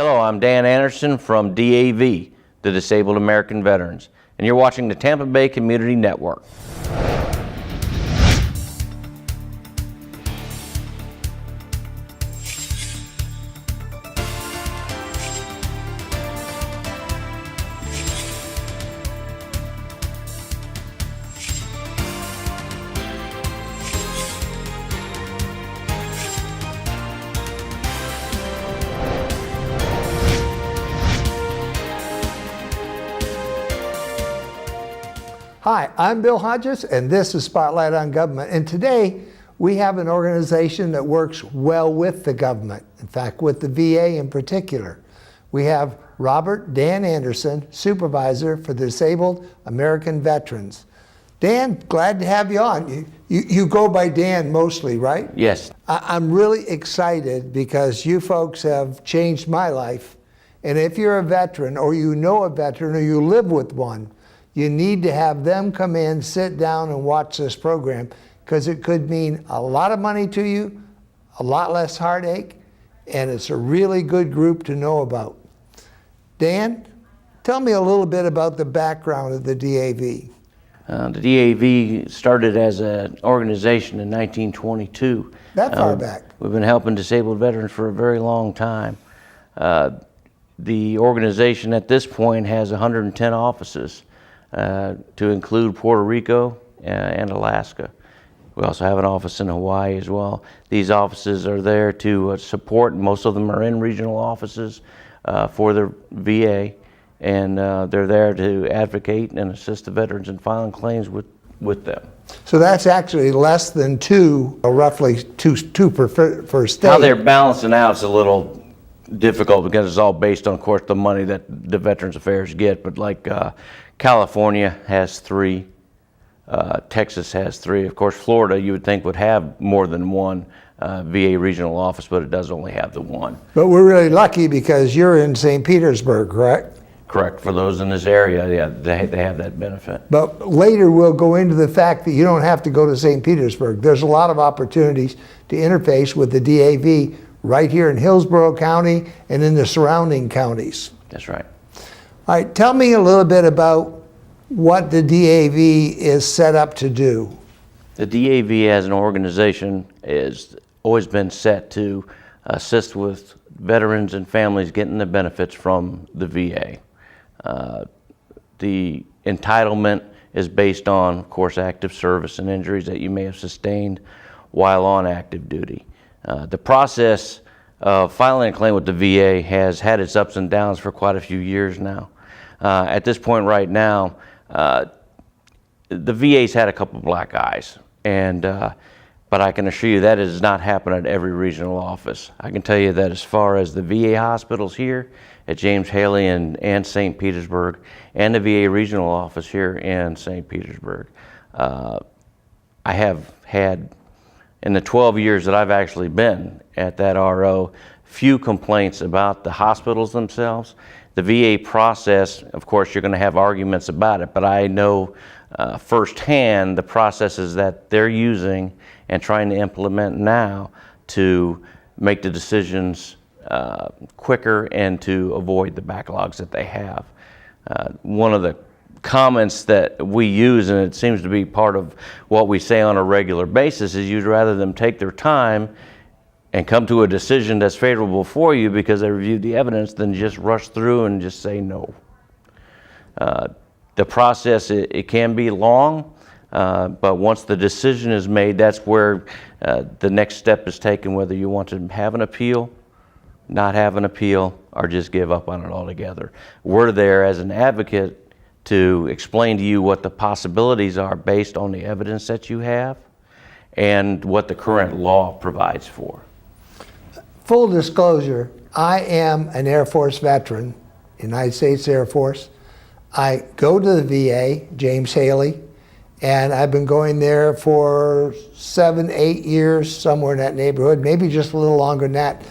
Hello, I'm Dan Anderson from DAV, the Disabled American Veterans, and you're watching the Tampa Bay Community Network. Hi, I'm Bill Hodges, and this is Spotlight on Government. And today, we have an organization that works well with the government, in fact, with the VA in particular. We have Robert Dan Anderson, Supervisor for the Disabled American Veterans. Dan, glad to have you on. You go by Dan mostly, right? Yes. I'm really excited because you folks have changed my life. And if you're a veteran, or you know a veteran, or you live with one, you need to have them come in, sit down, and watch this program, because it could mean a lot of money to you, a lot less heartache, and it's a really good group to know about. Dan, tell me a little bit about the background of the DAV. The DAV started as an organization in 1922. That far back. We've been helping disabled veterans for a very long time. The organization at this point has 110 offices. To include Puerto Rico and Alaska. We also have an office in Hawaii as well. These offices are there to support, most of them are in regional offices for the VA, and they're there to advocate and assist the veterans in filing claims with them. So that's actually less than two, or roughly two per state. How they're balancing out is a little difficult because it's all based on, of course, the money that the Veterans Affairs get, but like California has 3, Texas has 3. Of course, Florida, you would think, would have more than one VA regional office, but it does only have the one. But we're really lucky because you're in St. Petersburg, correct? Correct. For those in this area, yeah, they have that benefit. But later we'll go into the fact that you don't have to go to St. Petersburg. There's a lot of opportunities to interface with the DAV right here in Hillsborough County and in the surrounding counties. That's right. All right, tell me a little bit about what the DAV is set up to do. The DAV as an organization has always been set to assist with veterans and families getting the benefits from the VA. The entitlement is based on, of course, active service and injuries that you may have sustained while on active duty. The process of filing a claim with the VA has had its ups and downs for quite a few years now. At this point right now, the VA's had a couple black eyes, but I can assure you that does not happen at every regional office. I can tell you that as far as the VA hospitals here at James Haley and St. Petersburg, and the VA regional office here in St. Petersburg, I have had, in the 12 years that I've actually been at that RO, few complaints about the hospitals themselves. The VA process, of course, you're going to have arguments about it, but I know firsthand the processes that they're using and trying to implement now to make the decisions quicker and to avoid the backlogs that they have. One of the comments that we use, and it seems to be part of what we say on a regular basis, is you'd rather them take their time and come to a decision that's favorable for you because they reviewed the evidence than just rush through and just say no. The process, it can be long, but once the decision is made, that's where the next step is taken, whether you want to have an appeal, not have an appeal, or just give up on it altogether. We're there as an advocate to explain to you what the possibilities are based on the evidence that you have and what the current law provides for. Full disclosure, I am an Air Force veteran, United States Air Force. I go to the VA, James Haley, and I've been going there for 7, 8 years, somewhere in that neighborhood, maybe just a little longer than that.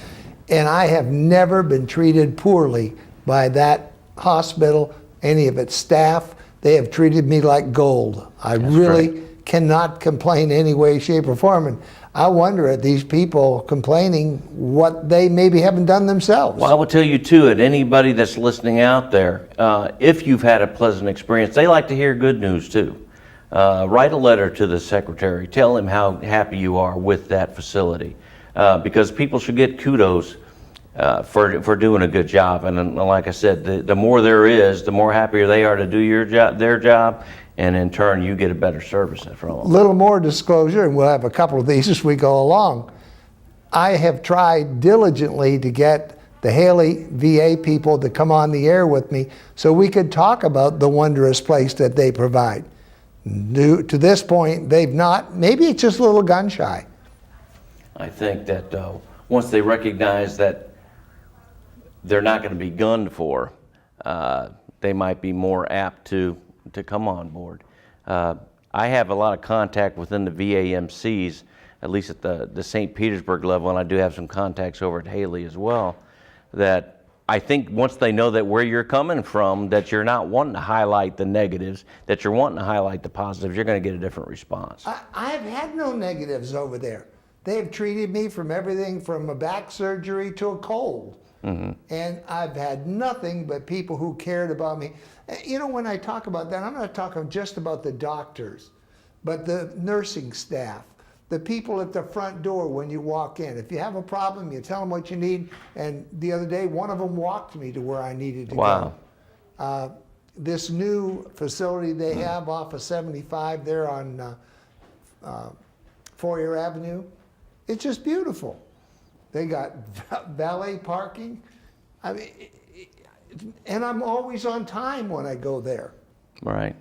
And I have never been treated poorly by that hospital, any of its staff. They have treated me like gold. I really cannot complain any way, shape, or form. And I wonder at these people complaining what they maybe haven't done themselves. Well, I will tell you too, and anybody that's listening out there, if you've had a pleasant experience, they like to hear good news too. Write a letter to the secretary. Tell him how happy you are with that facility, because people should get kudos for doing a good job. And like I said, the more there is, the more happier they are to do their job, and in turn, you get a better service from them. Little more disclosure, and we'll have a couple of these as we go along. I have tried diligently to get the Haley VA people to come on the air with me so we could talk about the wondrous place that they provide. To this point, they've not. Maybe it's just a little gun shy. I think that once they recognize that they're not going to be gunned for, they might be more apt to come on board. I have a lot of contact within the VAMCs, at least at the St. Petersburg level, and I do have some contacts over at Haley as well, that I think once they know that where you're coming from, that you're not wanting to highlight the negatives, that you're wanting to highlight the positives, you're going to get a different response. I've had no negatives over there. They have treated me from everything from a back surgery to a cold. Mm-hmm. And I've had nothing but people who cared about me. You know, when I talk about that, I'm not talking just about the doctors, but the nursing staff, the people at the front door when you walk in. If you have a problem, you tell them what you need. And the other day, one of them walked me to where I needed to go. This new facility they have off of 75 there on Fourier Avenue, it's just beautiful. They got valet parking. I mean, and I'm always on time when I go there. Right.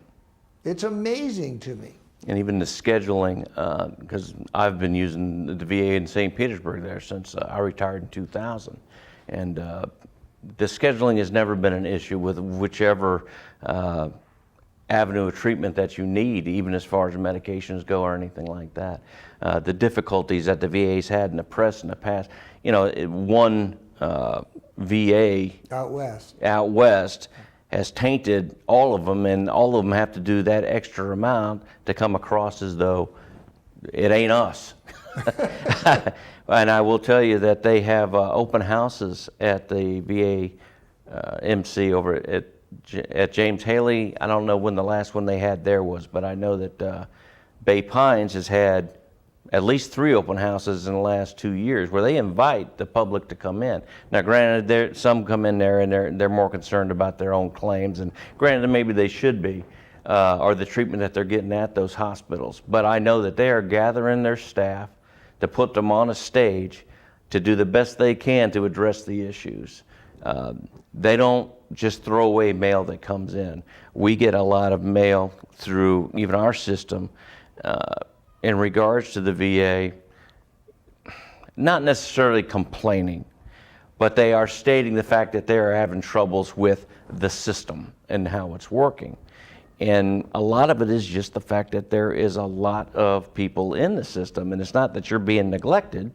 It's amazing to me. And even the scheduling, because I've been using the VA in St. Petersburg there since I retired in 2000. And the scheduling has never been an issue with whichever avenue of treatment that you need, even as far as medications go or anything like that. The difficulties that the VA's had in the press in the past, you know, one VA out west has tainted all of them, and all of them have to do that extra amount to come across as though it ain't us. And I will tell you that they have open houses at the VA MC over at James Haley. I don't know when the last one they had there was, but I know that Bay Pines has had at least 3 open houses in the last 2 years where they invite the public to come in. Now, granted, some come in there and they're more concerned about their own claims, and granted, maybe they should be, or the treatment that they're getting at those hospitals. But I know that they are gathering their staff to put them on a stage to do the best they can to address the issues. They don't just throw away mail that comes in. We get a lot of mail through even our system in regards to the VA, not necessarily complaining, but they are stating the fact that they are having troubles with the system and how it's working. And a lot of it is just the fact that there is a lot of people in the system, and it's not that you're being neglected,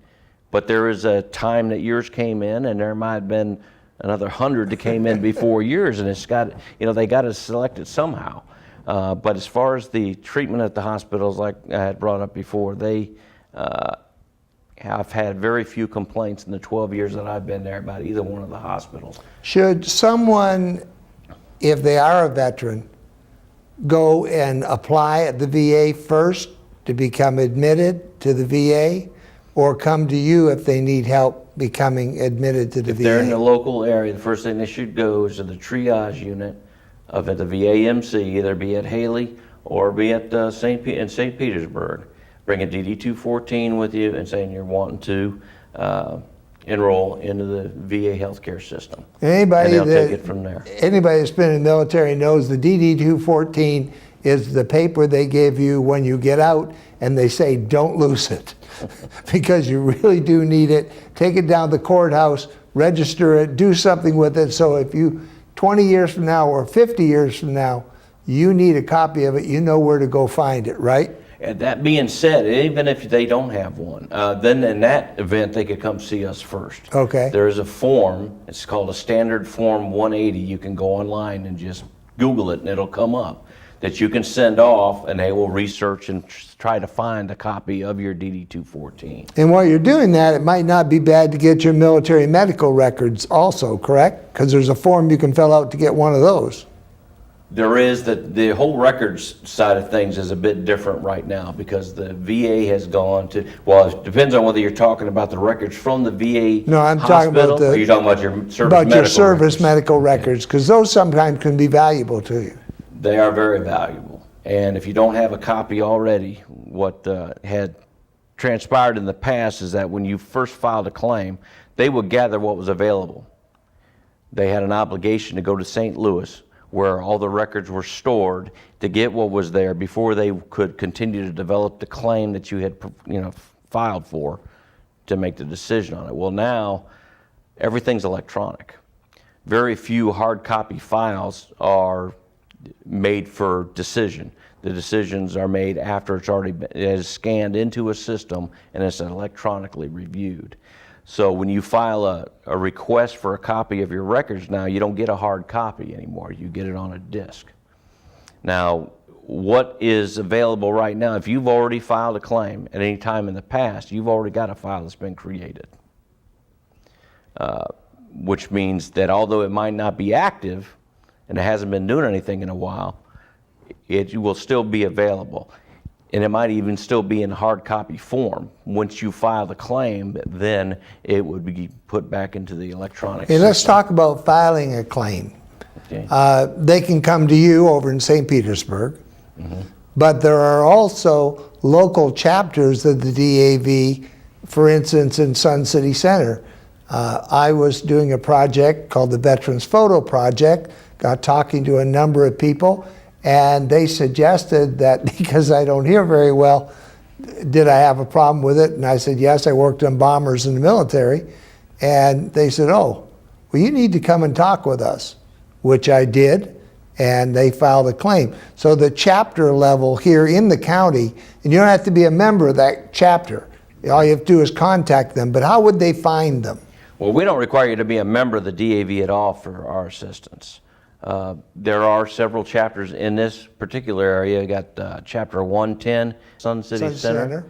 but there is a time that yours came in and there might have been another 100 that came in before yours, and it's got, you know, they got to select it somehow. But as far as the treatment at the hospitals, like I had brought up before, they have had very few complaints in the 12 years that I've been there about either one of the hospitals. Should someone, if they are a veteran, go and apply at the VA first to become admitted to the VA, or come to you if they need help becoming admitted to the VA? If they're in the local area, the first thing they should go is to the triage unit of at the VAMC, either be at Haley or be at St. Petersburg. Bring a DD-214 with you and saying you're wanting to enroll into the VA healthcare system. Anybody and they'll take it from there. Anybody that's been in the military knows the DD-214 is the paper they give you when you get out, and they say don't lose it because you really do need it. Take it down to the courthouse, register it, do something with it, so if you 20 years from now or 50 years from now, you need a copy of it, you know where to go find it, right? And that being said, even if they don't have one, then in that event, they could come see us first. Okay. There is a form, it's called a standard form 180. You can go online and just Google it and it'll come up. that you can send off, and they will research and try to find a copy of your DD-214. And while you're doing that, it might not be bad to get your military medical records also, correct? Because there's a form you can fill out to get one of those. There is the whole records side of things is a bit different right now because the VA has gone to, well, it depends on whether you're talking about the records from the VA No, I'm talking about hospital, or you're talking about your service medical records, because those sometimes can be valuable to you. They are very valuable. And if you don't have a copy already, what had transpired in the past is that when you first filed a claim, they would gather what was available. They had an obligation to go to St. Louis, where all the records were stored, to get what was there before they could continue to develop the claim that you had, filed for, to make the decision on it. Well, now everything's electronic. Very few hard copy files are made for decision. The decisions are made after it is scanned into a system and it's electronically reviewed. So when you file a request for a copy of your records now, you don't get a hard copy anymore. You get it on a disc. Now, what is available right now, if you've already filed a claim at any time in the past, you've already got a file that's been created. Which means that although it might not be active and it hasn't been doing anything in a while, it will still be available. And it might even still be in hard copy form. Once you file the claim, then it would be put back into the electronic And let's system. talk about filing a claim. Okay. They can come to you over in St. Petersburg, but there are also local chapters of the DAV, for instance, in Sun City Center. I was doing a project called the Veterans Photo Project, got talking to a number of people, and they suggested that because I don't hear very well, did I have a problem with it? And I said, yes, I worked on bombers in the military. And they said, oh, well, you need to come and talk with us, which I did, and they filed a claim. So the chapter level here in the county, and you don't have to be a member of that chapter. All you have to do is contact them, but how would they find them? Well, we don't require you to be a member of the DAV at all for our assistance. There are several chapters in this particular area. You got Chapter 110, Sun City Center.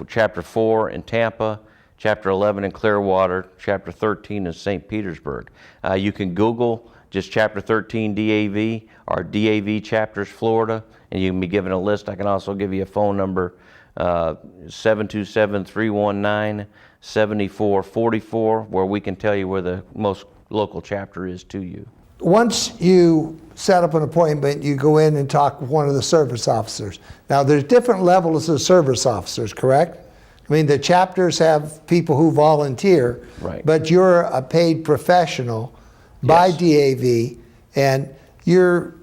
Chapter 4 in Tampa, Chapter 11 in Clearwater, Chapter 13 in St. Petersburg. You can Google just Chapter 13 DAV or DAV Chapters Florida, and you can be given a list. I can also give you a phone number, 727-319-7444, where we can tell you where the most local chapter is to you. Once you set up an appointment, you go in and talk with one of the service officers. Now, there's different levels of service officers, correct? I mean, the chapters have people who volunteer, Right. but you're a paid professional by DAV, and you're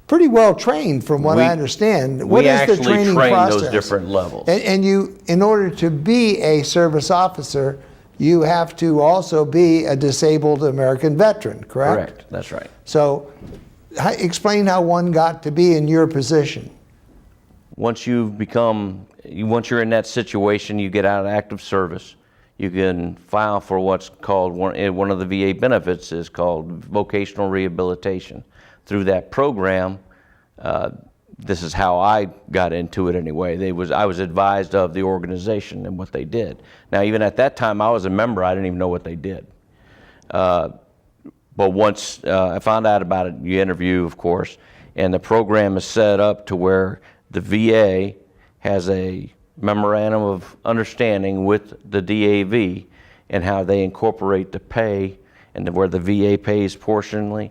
pretty well trained from what I understand. What is the training train process? those different levels. And you, in order to be a service officer, you have to also be a disabled American veteran, correct? Correct, that's right. So explain how one got to be in your position. Once you're in that situation, you get out of active service, you can file for what's called, one of the VA benefits is called vocational rehabilitation. Through that program, this is how I got into it anyway. I was advised of the organization and what they did. Now, even at that time, I was a member. I didn't even know what they did. But once I found out about it, you interview, of course, and the program is set up to where the VA has a memorandum of understanding with the DAV and how they incorporate the pay, and where the VA pays portionally,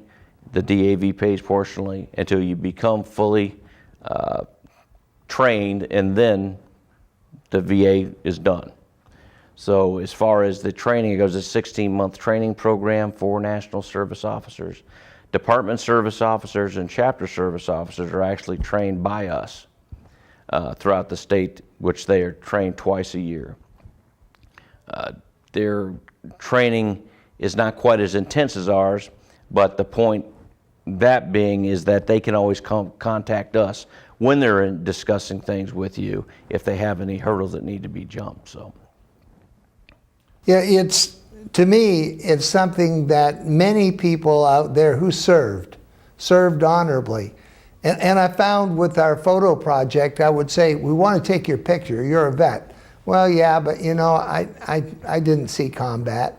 the DAV pays portionally, until you become fully trained, and then the VA is done. So as far as the training, it goes a 16-month training program for national service officers. Department service officers and chapter service officers are actually trained by us throughout the state, which they are trained twice a year. Their training is not quite as intense as ours, but the point that being is that they can always contact us when they're discussing things with you if they have any hurdles that need to be jumped. So, yeah, to me, it's something that many people out there who served served honorably. And I found with our photo project, I would say, we want to take your picture. You're a vet. Well, yeah, but you know, I didn't see combat.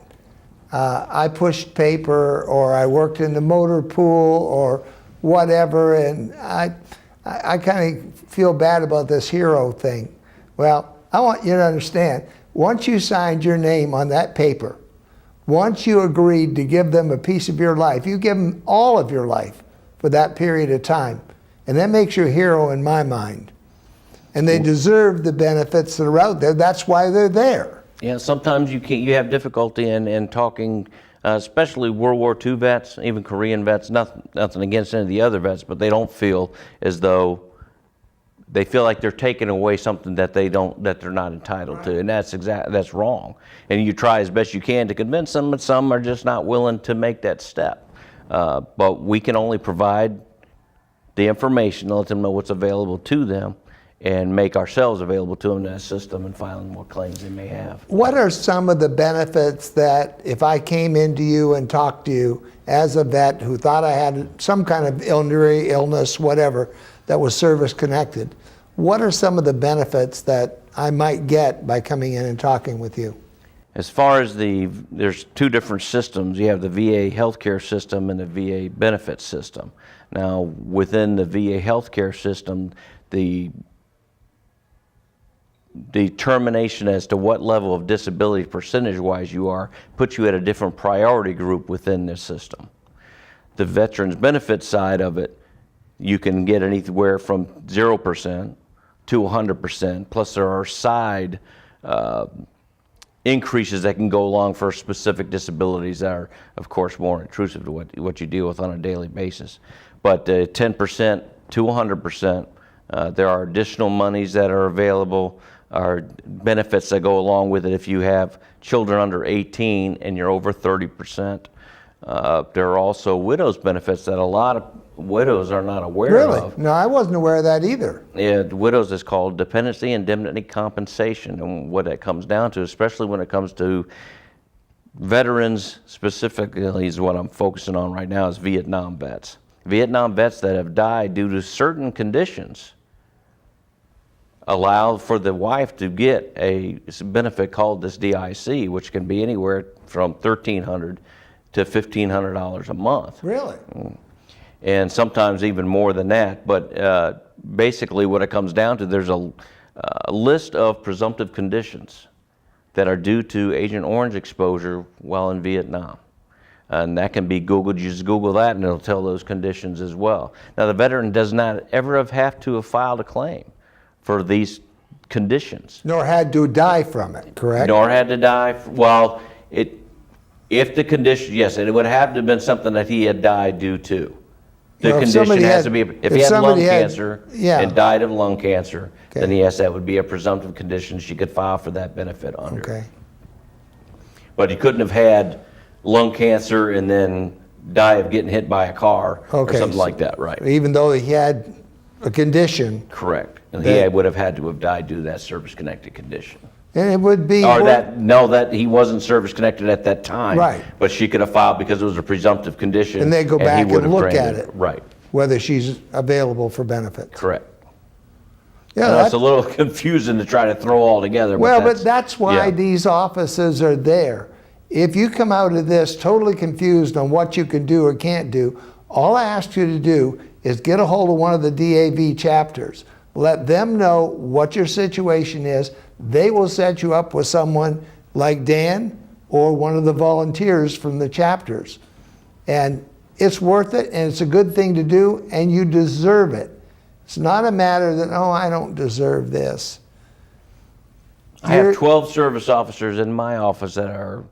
I pushed paper, or I worked in the motor pool, or whatever, and I kind of feel bad about this hero thing. Well, I want you to understand, once you signed your name on that paper, once you agreed to give them a piece of your life, you give them all of your life for that period of time. And that makes you a hero in my mind. And they deserve the benefits that are out there. That's why they're there. Yeah, sometimes you have difficulty in talking, especially World War II vets, even Korean vets, nothing against any of the other vets, but they don't feel as though they feel like they're taking away something that they're not entitled to, and that's wrong. And you try as best you can to convince them, but some are just not willing to make that step. But we can only provide the information, let them know what's available to them, and make ourselves available to them to assist them in filing what claims they may have. What are some of the benefits that if I came into you and talked to you as a vet who thought I had some kind of injury, illness, whatever, that was service connected, what are some of the benefits that I might get by coming in and talking with you? As far as there's two different systems. You have the VA healthcare system and the VA benefits system. Now, within the VA healthcare system, the determination as to what level of disability percentage-wise you are puts you at a different priority group within this system. The veterans benefits side of it, you can get anywhere from 0% to 100%, plus there are side increases that can go along for specific disabilities that are, of course, more intrusive to what you deal with on a daily basis. But 10% to 100%, there are additional monies that are available, are benefits that go along with it if you have children under 18 and you're over 30%. There are also widows benefits that a lot of widows are not aware of. Really? No, I wasn't aware of that either. Yeah, widows is called dependency indemnity compensation, and what that comes down to, especially when it comes to veterans specifically, is what I'm focusing on right now, is Vietnam vets. Vietnam vets that have died due to certain conditions allow for the wife to get a benefit called this DIC, which can be anywhere from $1,300 to $1,500 a month. Really? And sometimes even more than that. But basically what it comes down to, there's a list of presumptive conditions that are due to Agent Orange exposure while in Vietnam. And that can be Googled. You just Google that and it'll tell those conditions as well. Now, the veteran does not ever have to have filed a claim for these conditions. Nor had to die from it, correct? Nor had to die. Well, if the condition, yes, it would have to have been something that he had died due to. The condition has to be, if he had lung cancer and died of lung cancer, then yes, that would be a presumptive condition she could file for that benefit under. Okay. But he couldn't have had lung cancer and then die of getting hit by a car or something like that, right? Even though he had a condition. Correct. And he would have had to have died due to that service-connected condition. And it would be... Or that he wasn't service-connected at that time. Right. But she could have filed because it was a presumptive condition. And they go back and look at it. Right. Whether she's available for benefits. Correct. Yeah, that's a little confusing to try to throw all together. But that's why these offices are there. If you come out of this totally confused on what you can do or can't do, all I ask you to do is get a hold of one of the DAV chapters. Let them know what your situation is. They will set you up with someone like Dan or one of the volunteers from the chapters. And it's worth it, and it's a good thing to do, and you deserve it. It's not a matter that, oh, I don't deserve this. I have 12 service officers in my office that are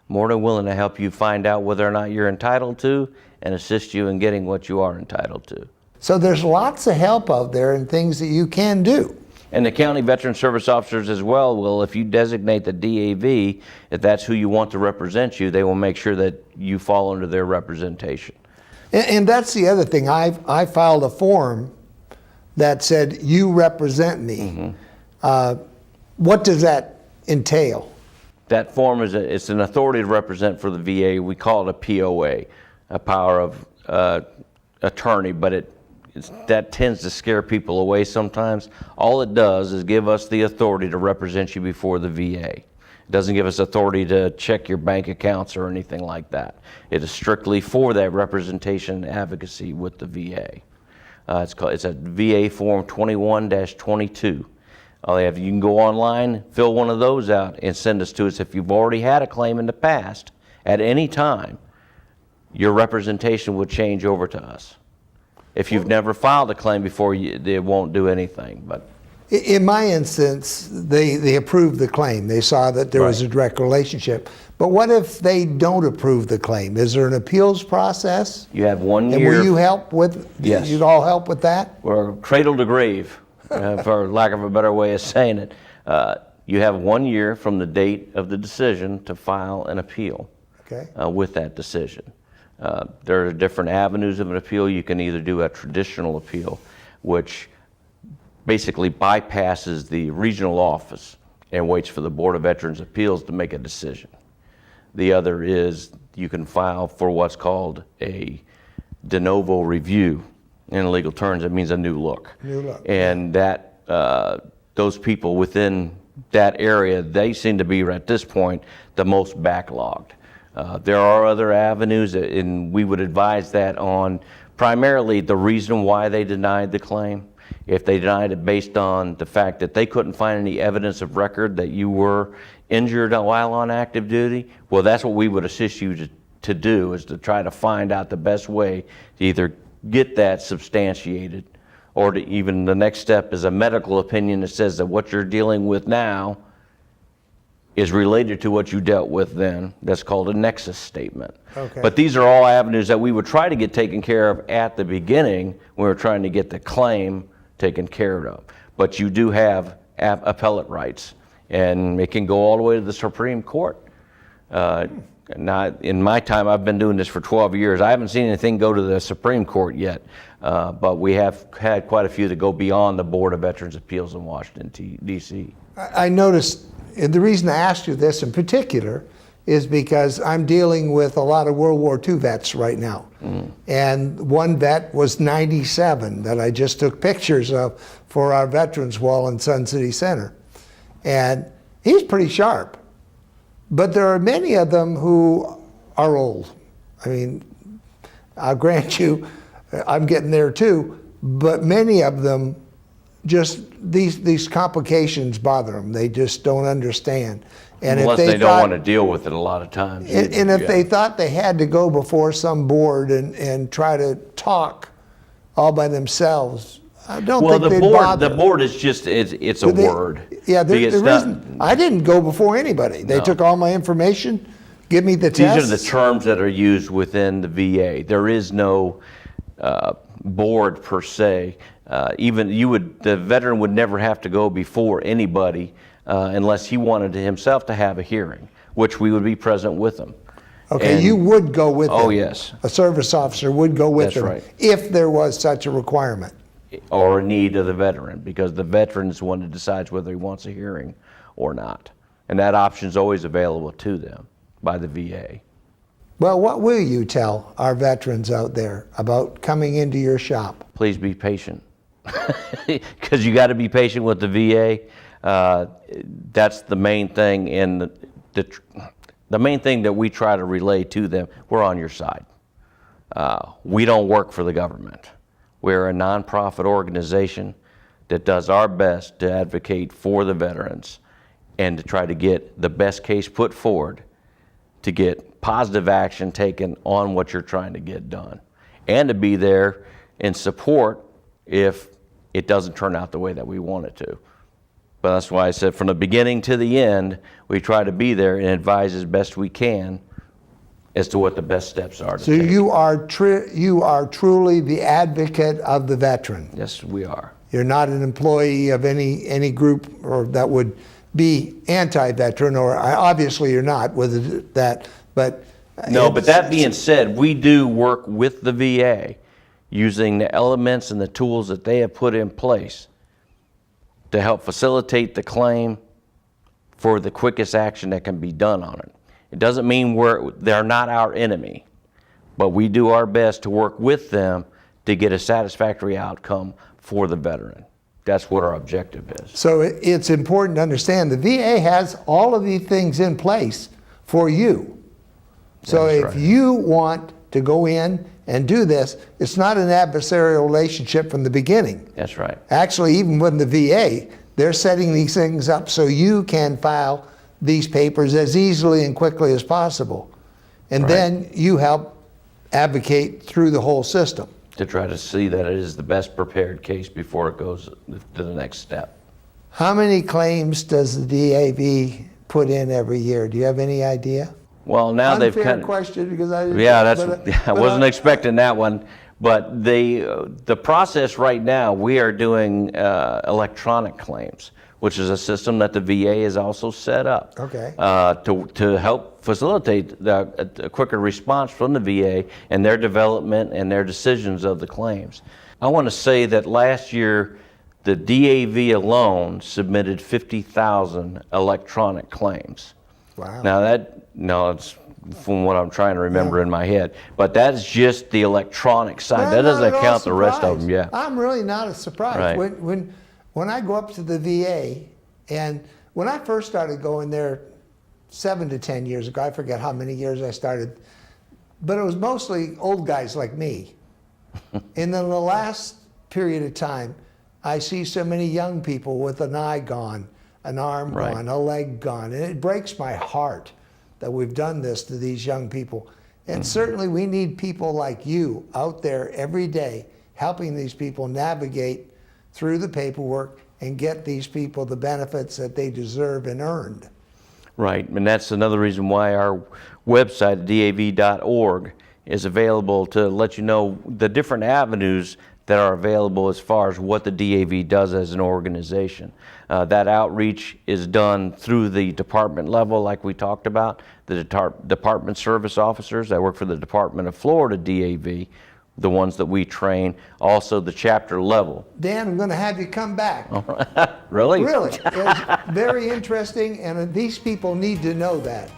more than willing to help you find out whether or not you're entitled to and assist you in getting what you are entitled to. So there's lots of help out there and things that you can do. And the county veteran service officers as well will, if you designate the DAV, if that's who you want to represent you, they will make sure that you fall under their representation. And that's the other thing. I filed a form that said, you represent me. Mm-hmm. What does that entail? That form it's an authority to represent for the VA. We call it a POA, a power of attorney, but that tends to scare people away sometimes. All it does is give us the authority to represent you before the VA. It doesn't give us authority to check your bank accounts or anything like that. It is strictly for that representation and advocacy with the VA. It's a VA Form 21-22. You can go online, fill one of those out, and send us to us. If you've already had a claim in the past, at any time, your representation would change over to us. If you've never filed a claim before, it won't do anything. But in my instance, they approved the claim. They saw that there was a direct relationship. But what if they don't approve the claim? Is there an appeals process? You have 1 year. And will you help with? Yes. You'd all help with that? We're cradle to grave, for lack of a better way of saying it. You have 1 year from the date of the decision to file an appeal. Okay. With that decision. There are different avenues of an appeal. You can either do a traditional appeal, which basically bypasses the regional office and waits for the Board of Veterans Appeals to make a decision. The other is you can file for what's called a de novo review. In legal terms, it means a new look. New look. And that those people within that area, they seem to be at this point the most backlogged. There are other avenues, and we would advise that on primarily the reason why they denied the claim. If they denied it based on the fact that they couldn't find any evidence of record that you were injured while on active duty, well, that's what we would assist you to do, is to try to find out the best way to either get that substantiated, or to even the next step is a medical opinion that says that what you're dealing with now is related to what you dealt with then. That's called a nexus statement. Okay. But these are all avenues that we would try to get taken care of at the beginning when we're trying to get the claim taken care of. But you do have appellate rights, and it can go all the way to the Supreme Court. Now, in my time, I've been doing this for 12 years. I haven't seen anything go to the Supreme Court yet, but we have had quite a few that go beyond the Board of Veterans Appeals in Washington, D.C. I noticed, and the reason I asked you this in particular is because I'm dealing with a lot of World War II vets right now. And one vet was 97 that I just took pictures of for our veterans wall in Sun City Center. And he's pretty sharp. But there are many of them who are old. I mean, I'll grant you, I'm getting there too, but many of them just, these complications bother them. They just don't understand. And Unless if they don't want to deal with it a lot of times. And if they thought they had to go before some board and try to talk all by themselves, I don't think they'd bother. The board is just, it's a word. Yeah, the reason, I didn't go before anybody. They took all my information, give me the tests. These are the terms that are used within the VA. There is no board per se. The veteran would never have to go before anybody unless he wanted himself to have a hearing, which we would be present with them. Okay, you would go with them. Oh, yes. A service officer would go with them. That's right. If there was such a requirement. Or a need of the veteran, because the veteran is the one that decides whether he wants a hearing or not. And that option is always available to them by the VA. Well, what will you tell our veterans out there about coming into your shop? Please be patient, because you got to be patient with the VA. That's the main thing, and the main thing that we try to relay to them. We're on your side. We don't work for the government. We're a nonprofit organization that does our best to advocate for the veterans and to try to get the best case put forward to get positive action taken on what you're trying to get done, and to be there in support if it doesn't turn out the way that we want it to. But that's why I said from the beginning to the end, we try to be there and advise as best we can as to what the best steps are to So take. you are truly the advocate of the veteran. Yes, we are. You're not an employee of any group or that would be anti-veteran, or obviously you're not with that, but... No, but that being said, we do work with the VA using the elements and the tools that they have put in place to help facilitate the claim for the quickest action that can be done on it. It doesn't mean they're not our enemy, but we do our best to work with them to get a satisfactory outcome for the veteran. That's what our objective is. So it's important to understand the VA has all of these things in place for you. So That's if right. you want to go in and do this, it's not an adversarial relationship from the beginning. That's right. Actually, even with the VA, they're setting these things up so you can file these papers as easily and quickly as possible. And Right. then you help advocate through the whole system. To try to see that it is the best prepared case before it goes to the next step. How many claims does the DAV put in every year? Do you have any idea? Well, now they've Unfair kind of, question because I yeah, but, I wasn't expecting that one. But the process right now, we are doing electronic claims, which is a system that the VA has also set up. Okay. To help facilitate a quicker response from the VA and their development and their decisions of the claims. I want to say that last year, the DAV alone submitted 50,000 electronic claims. Wow. Now it's from what I'm trying to remember in my head, but that's just the electronic side. Well, That I'm not doesn't at all count the rest of them. surprised. Yeah. I'm really not as surprised. Right. When I go up to the VA, and when I first started going there 7 to 10 years ago, I forget how many years I started, but it was mostly old guys like me. And in the last period of time, I see so many young people with an eye gone, an arm Right. gone, a leg gone, and it breaks my heart that we've done this to these young people. And certainly we need people like you out there every day helping these people navigate through the paperwork and get these people the benefits that they deserve and earned. Right, and that's another reason why our website, dav.org, is available to let you know the different avenues that are available as far as what the DAV does as an organization. That outreach is done through the department level, like we talked about, the department service officers that work for the Department of Florida DAV, the ones that we train, also the chapter level. Dan, I'm going to have you come back. Really? Really. It's very interesting, and these people need to know that.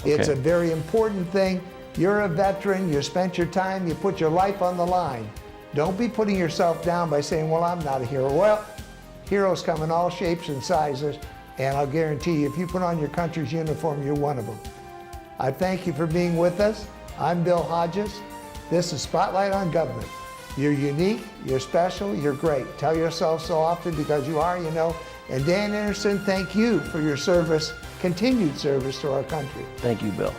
It's Okay. a very important thing. You're a veteran, you spent your time, you put your life on the line. Don't be putting yourself down by saying, well, I'm not a hero. Well, heroes come in all shapes and sizes, and I'll guarantee you, if you put on your country's uniform, you're one of them. I thank you for being with us. I'm Bill Hodges. This is Spotlight on Government. You're unique, you're special, you're great. Tell yourself so often because you are, you know. And Dan Anderson, thank you for your service, continued service to our country. Thank you, Bill.